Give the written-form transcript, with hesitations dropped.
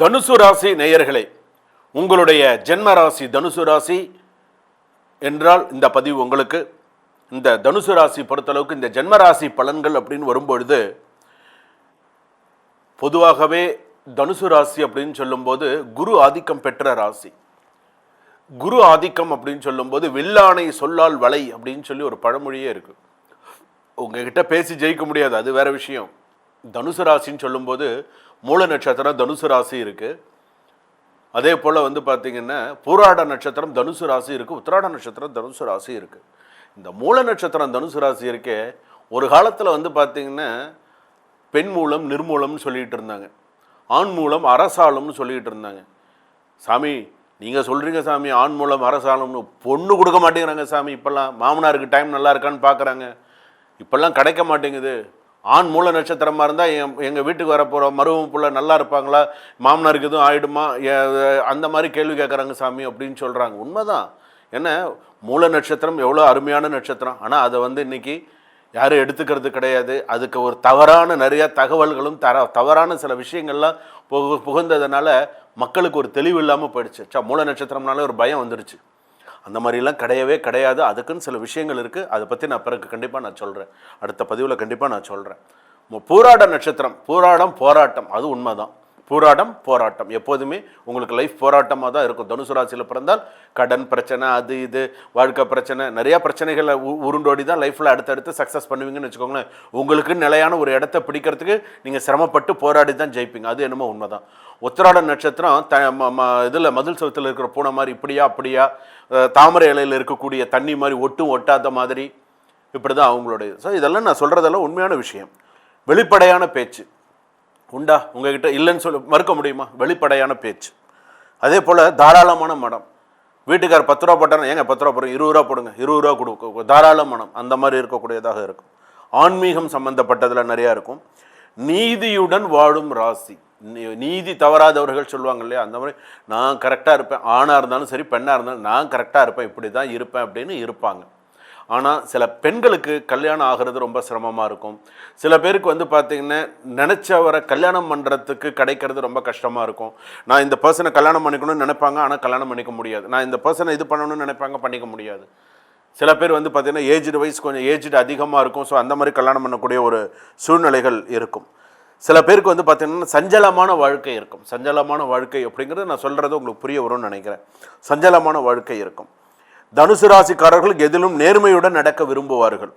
தனுசு ராசி நேயர்களே, உங்களுடைய ஜென்ம ராசி தனுசு ராசி என்றால் இந்த பதிவு உங்களுக்கு. இந்த தனுசு ராசி பொறுத்தளவுக்கு இந்த ஜென்ம ராசி பலன்கள் அப்படின்னு வரும்பொழுது, பொதுவாகவே தனுசு ராசி அப்படின்னு சொல்லும்போது குரு ஆதிக்கம் பெற்ற ராசி. குரு ஆதிக்கம் அப்படின்னு சொல்லும்போது வில்லானை சொல்லால் வலை அப்படின்னு சொல்லி ஒரு பழமொழியே இருக்கு. உங்ககிட்ட பேசி ஜெயிக்க முடியாது, அது வேற விஷயம். தனுசு ராசின்னு சொல்லும்போது மூல நட்சத்திரம் தனுசு ராசி இருக்கு. அதே போல் பார்த்தீங்கன்னா பூராட நட்சத்திரம் தனுசு ராசி இருக்குது, உத்திராட நட்சத்திரம் தனுசு ராசி இருக்குது. இந்த மூல நட்சத்திரம் தனுசு ராசி இருக்கே, ஒரு காலத்தில் பார்த்தீங்கன்னா பெண் மூலம் நிர்மூலம்னு சொல்லிகிட்டு இருந்தாங்க, ஆண் மூலம் அரசாளம்னு சொல்லிகிட்டு இருந்தாங்க. சாமி நீங்கள் சொல்கிறீங்க சாமி ஆண் மூலம் அரசாளம்னு, பொண்ணு கொடுக்க மாட்டேங்கிறாங்க சாமி. இப்போல்லாம் மாமனாருக்கு டைம் நல்லா இருக்கான்னு பார்க்குறாங்க, இப்போல்லாம் கிடைக்க மாட்டேங்குது. ஆண் மூல நட்சத்திரமாக இருந்தால் எங்கள் வீட்டுக்கு வர போகிற மருமம் புள்ள நல்லா இருப்பாங்களா, மாமனாருக்கு எதுவும் ஆகிடுமா, அந்த மாதிரி கேள்வி கேட்குறாங்க சாமி அப்படின்னு சொல்கிறாங்க. உண்மைதான். ஏன்னா மூல நட்சத்திரம் எவ்வளோ அருமையான நட்சத்திரம், ஆனால் அதை இன்றைக்கி யாரும் எடுத்துக்கிறது கிடையாது. அதுக்கு ஒரு தவறான நிறைய தகவல்களும் தவறான சில விஷயங்கள்லாம் புகுந்ததுனால மக்களுக்கு ஒரு தெளிவு இல்லாமல் போயிடுச்சு. மூல நட்சத்திரம்னாலே ஒரு பயம் வந்துடுச்சு. அந்த மாதிரிலாம் கிடையவே கிடையாது. அதுக்குன்னு சில விஷயங்கள் இருக்குது, அதை பற்றி நான் பிறகு கண்டிப்பாக நான் சொல்கிறேன், அடுத்த பதிவில் கண்டிப்பாக நான் சொல்கிறேன். பூராட நட்சத்திரம், பூராடம் போராட்டம், அது உண்மைதான். பூராடம் போராட்டம் எப்போதுமே உங்களுக்கு லைஃப் போராட்டமாக தான் இருக்கும். தனுசு ராசியில் பிறந்தால் கடன் பிரச்சனை, அது இது வாழ்க்கை பிரச்சனை, நிறையா பிரச்சனைகளை உருண்டோடி தான் லைஃப்பில் அடுத்தடுத்து சக்ஸஸ் பண்ணுவீங்கன்னு வச்சுக்கோங்களேன். உங்களுக்கு நிலையான ஒரு இடத்த பிடிக்கிறதுக்கு நீங்கள் சிரமப்பட்டு போராடி தான் ஜெயிப்பீங்க, அது என்னமோ உண்மைதான். உத்திராட நட்சத்திரம் இதில் மதில் சவுத்தில் இருக்கிற பூனை மாதிரி இப்படியா அப்படியா, தாமரை இலையில் இருக்கக்கூடிய தண்ணி மாதிரி ஒட்டும் ஒட்டாத மாதிரி, இப்படி தான் அவங்களுடைய. ஸோ இதெல்லாம் நான் சொல்கிறதெல்லாம் உண்மையான விஷயம். வெளிப்படையான பேச்சு உண்டா உங்ககிட்ட? இல்லைன்னு சொல்ல மறுக்க முடியுமா? வெளிப்படையான பேச்சு. அதே போல் தாராளமான மனம். வீட்டுக்கார் 10 ரூபா போட்டாங்கன்னா, ஏங்க 10 ரூபா போடுங்க, 20 ரூபா போடுங்க, 20 ரூபா கொடுக்க, தாராள மனம் அந்த மாதிரி இருக்கக்கூடியதாக இருக்கும். ஆன்மீகம் சம்பந்தப்பட்டதில் நிறையா இருக்கும். நீதியுடன் வாழும் ராசி. நீதி தவறாதவர்கள் சொல்லுவாங்க இல்லையா, அந்த மாதிரி நான் கரெக்டாக இருப்பேன், ஆணாக இருந்தாலும் சரி பெண்ணாக இருந்தாலும் நான் கரெக்டாக இருப்பேன், இப்படி தான் இருப்பேன் அப்படின்னு இருப்பாங்க. ஆனால் சில பெண்களுக்கு கல்யாணம் ஆகிறது ரொம்ப சிரமமாக இருக்கும். சில பேருக்கு பார்த்திங்கன்னா நினச்சவரை கல்யாணம் பண்ணுறதுக்கு கிடைக்கிறது ரொம்ப கஷ்டமாக இருக்கும். நான் இந்த பர்சனை கல்யாணம் பண்ணிக்கணும்னு நினைப்பாங்க, ஆனால் கல்யாணம் பண்ணிக்க முடியாது. நான் இந்த பர்சனை இது பண்ணணும்னு நினைப்பாங்க, பண்ணிக்க முடியாது. சில பேர் பார்த்திங்கன்னா ஏஜ்டு வைஸ் கொஞ்சம் ஏஜ்டு அதிகமாக இருக்கும். ஸோ அந்த மாதிரி கல்யாணம் பண்ணக்கூடிய ஒரு சூழ்நிலைகள் இருக்கும். சில பேருக்கு பார்த்திங்கன்னா சஞ்சலமான வாழ்க்கை இருக்கும். சஞ்சலமான வாழ்க்கை அப்படிங்கிறது நான் சொல்கிறது உங்களுக்கு புரிய வரும்னு நினைக்கிறேன். சஞ்சலமான வாழ்க்கை இருக்கும். தனுசு ராசிக்காரர்கள் எதிலும் நேர்மையுடன் நடக்க விரும்புவார்கள்.